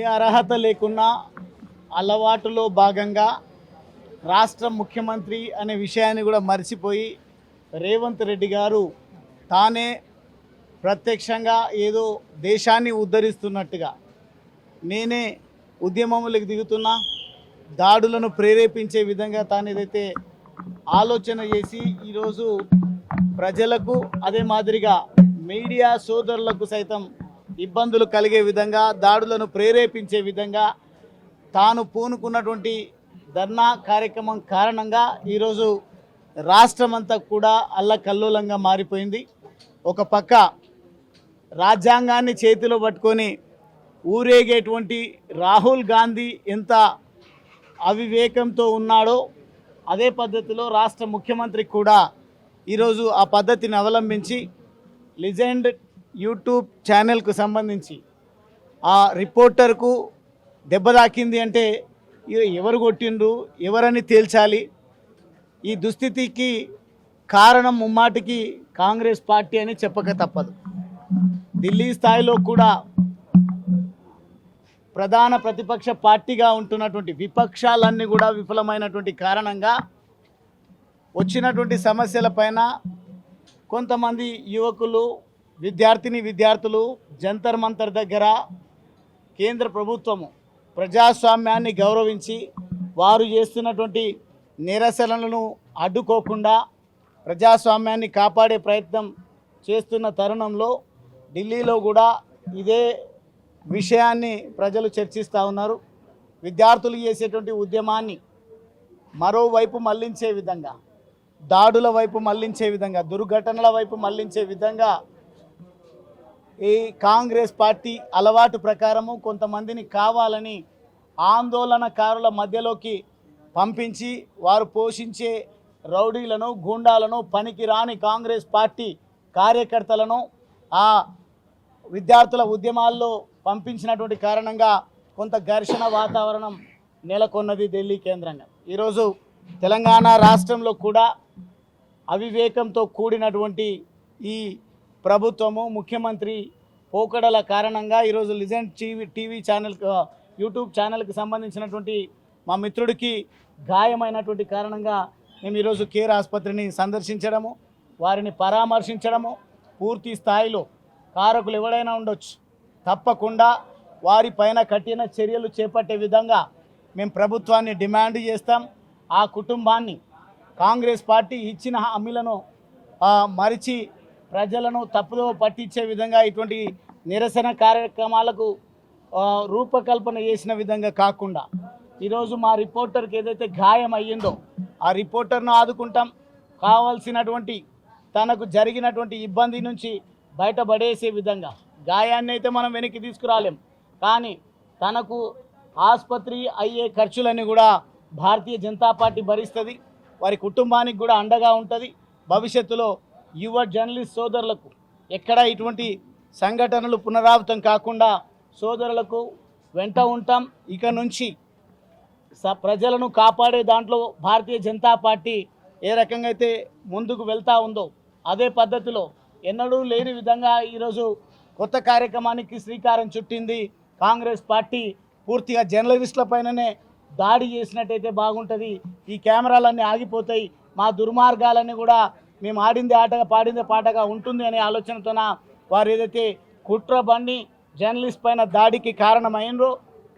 ఏ అర్హత లేకున్నా అలవాటులో భాగంగా రాష్ట్ర ముఖ్యమంత్రి అనే విషయాన్ని కూడా మర్చిపోయి రేవంత్ రెడ్డి గారు తానే ప్రత్యక్షంగా ఏదో దేశాన్ని ఉద్ధరిస్తున్నట్టుగా నేనే ఉద్యమములకు దిగుతున్నా, దాడులను ప్రేరేపించే విధంగా తాను ఏదైతే ఆలోచన చేసి ఈరోజు ప్రజలకు అదే మాదిరిగా మీడియా సోదరులకు సైతం ఇబ్బందులు కలిగే విధంగా, దాడులను ప్రేరేపించే విధంగా తాను పూనుకున్నటువంటి ధర్నా కార్యక్రమం కారణంగా ఈరోజు రాష్ట్రమంతా కూడా అల్లకల్లోలంగా మారిపోయింది. ఒక పక్క రాజ్యాంగాన్ని చేతిలో పట్టుకొని ఊరేగేటువంటి రాహుల్ గాంధీ ఎంత అవివేకంతో ఉన్నాడో అదే పద్ధతిలో రాష్ట్ర ముఖ్యమంత్రి కూడా ఈరోజు ఆ పద్ధతిని అవలంబించి లిజెండ్ యూట్యూబ్ ఛానల్కు సంబంధించి ఆ రిపోర్టర్కు దెబ్బ తాకింది అంటే ఎవరు కొట్టిండ్రు, ఎవరని తేల్చాలి. ఈ దుస్థితికి కారణం ముమ్మాటికి కాంగ్రెస్ పార్టీ అని చెప్పక తప్పదు. ఢిల్లీ స్థాయిలో కూడా ప్రధాన ప్రతిపక్ష పార్టీగా ఉంటున్నటువంటి విపక్షాలన్నీ కూడా విఫలమైనటువంటి కారణంగా వచ్చినటువంటి సమస్యలపైన కొంతమంది యువకులు, విద్యార్థులు జంతర్ మంతర్ దగ్గర కేంద్ర ప్రభుత్వము ప్రజాస్వామ్యాన్ని గౌరవించి వారు చేస్తున్నటువంటి నిరసనలను అడ్డుకోకుండా ప్రజాస్వామ్యాన్ని కాపాడే ప్రయత్నం చేస్తున్న తరుణంలో ఢిల్లీలో కూడా ఇదే విషయాన్ని ప్రజలు చర్చిస్తూ ఉన్నారు. విద్యార్థులు చేసేటువంటి ఉద్యమాన్ని మరోవైపు మళ్లించే విధంగా, దాడుల వైపు మళ్లించే విధంగా, దుర్ఘటనల వైపు మళ్లించే విధంగా ఈ కాంగ్రెస్ పార్టీ అలవాటు ప్రకారము కొంతమందిని కావాలని ఆందోళనకారుల మధ్యలోకి పంపించి వారు పోషించే రౌడీలను, గూండాలను, పనికిరాని కాంగ్రెస్ పార్టీ కార్యకర్తలను ఆ విద్యార్థుల ఉద్యమాల్లో పంపించినటువంటి కారణంగా కొంత ఘర్షణ వాతావరణం నెలకొన్నది ఢిల్లీ కేంద్రంగా. ఈరోజు తెలంగాణ రాష్ట్రంలో కూడా అవివేకంతో కూడినటువంటి ఈ ప్రభుత్వము, ముఖ్యమంత్రి పోకడల కారణంగా ఈరోజు లిజెండ్ టీవీ ఛానల్, యూట్యూబ్ ఛానల్కి సంబంధించినటువంటి మా మిత్రుడికి గాయమైనటువంటి కారణంగా మేము ఈరోజు కేర్ ఆసుపత్రిని సందర్శించడము, వారిని పరామర్శించడము, పూర్తి స్థాయిలో కారకులు ఎవరైనా ఉండొచ్చు, తప్పకుండా వారిపైన కఠిన చర్యలు చేపట్టే విధంగా మేము ప్రభుత్వాన్ని డిమాండ్ చేస్తాం. ఆ కుటుంబాన్ని కాంగ్రెస్ పార్టీ ఇచ్చిన హామీలను మరిచి ప్రజలను తప్పుదో పట్టించే విధంగా ఇటువంటి నిరసన కార్యక్రమాలకు రూపకల్పన చేసిన విధంగా కాకుండా ఈరోజు మా రిపోర్టర్కి ఏదైతే గాయం అయ్యిందో ఆ రిపోర్టర్ను ఆదుకుంటాం. కావాల్సినటువంటి తనకు జరిగినటువంటి ఇబ్బంది నుంచి బయటపడేసే విధంగా, గాయాన్ని అయితే మనం వెనక్కి తీసుకురాలేం, కానీ తనకు ఆసుపత్రి అయ్యే ఖర్చులన్నీ కూడా భారతీయ జనతా పార్టీ భరిస్తుంది. వారి కుటుంబానికి కూడా అండగా ఉంటుంది. భవిష్యత్తులో యువ జర్నలిస్ట్ సోదరులకు ఎక్కడ ఇటువంటి సంఘటనలు పునరావృతం కాకుండా సోదరులకు వెంట ఉంటాం. ఇక నుంచి ప్రజలను కాపాడే దాంట్లో భారతీయ జనతా పార్టీ ఏ రకంగా అయితే ముందుకు వెళ్తూ ఉందో అదే పద్ధతిలో ఎన్నడూ లేని విధంగా ఈరోజు కొత్త కార్యక్రమానికి శ్రీకారం చుట్టింది కాంగ్రెస్ పార్టీ. పూర్తిగా జర్నలిస్టుల పైననే దాడి చేసినట్టయితే బాగుంటుంది. ఈ కెమెరాలన్నీ ఆగిపోతాయి, మా దుర్మార్గాలన్నీ కూడా మేము ఆడిందే ఆటగా పాడిందే పాటగా ఉంటుంది అనే ఆలోచనతోన వారు ఏదైతే కుట్ర బండి జర్నలిస్ట్ పైన దాడికి కారణమైనరో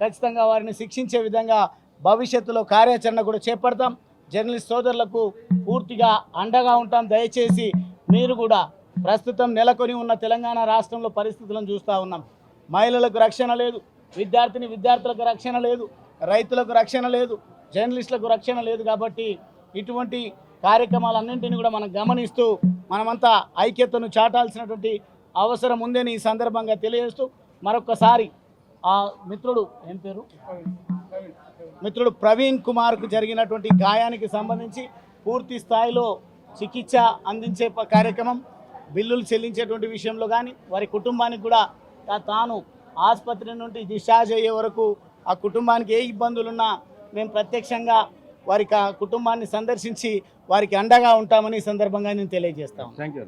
ఖచ్చితంగా వారిని శిక్షించే విధంగా భవిష్యత్తులో కార్యాచరణ కూడా చేపడతాం. జర్నలిస్ట్ సోదరులకు పూర్తిగా అండగా ఉంటాం. దయచేసి మీరు కూడా ప్రస్తుతం నెలకొని ఉన్న తెలంగాణ రాష్ట్రంలో పరిస్థితులను చూస్తూ ఉన్నాం. మహిళలకు రక్షణ లేదు, విద్యార్థులకు రక్షణ లేదు, రైతులకు రక్షణ లేదు, జర్నలిస్టులకు రక్షణ లేదు. కాబట్టి ఇటువంటి కార్యక్రమాలన్నింటినీ కూడా మనం గమనిస్తూ మనమంతా ఐక్యతను చాటాల్సినటువంటి అవసరం ఉందని ఈ సందర్భంగా తెలియజేస్తూ మరొకసారి ఆ మిత్రుడు ప్రవీణ్ కుమార్కు జరిగినటువంటి గాయానికి సంబంధించి పూర్తి స్థాయిలో చికిత్స అందించే కార్యక్రమం, బిల్లులు చెల్లించేటువంటి విషయంలో కానీ వారి కుటుంబానికి కూడా తాను ఆసుపత్రి నుండి డిశ్చార్జ్ అయ్యే వరకు ఆ కుటుంబానికి ఏ ఇబ్బందులున్నా మేము ప్రత్యక్షంగా వారికి ఆ కుటుంబాన్ని సందర్శించి వారికి అండగా ఉంటామని ఈ సందర్భంగా నేను తెలియజేస్తాను. Thank you.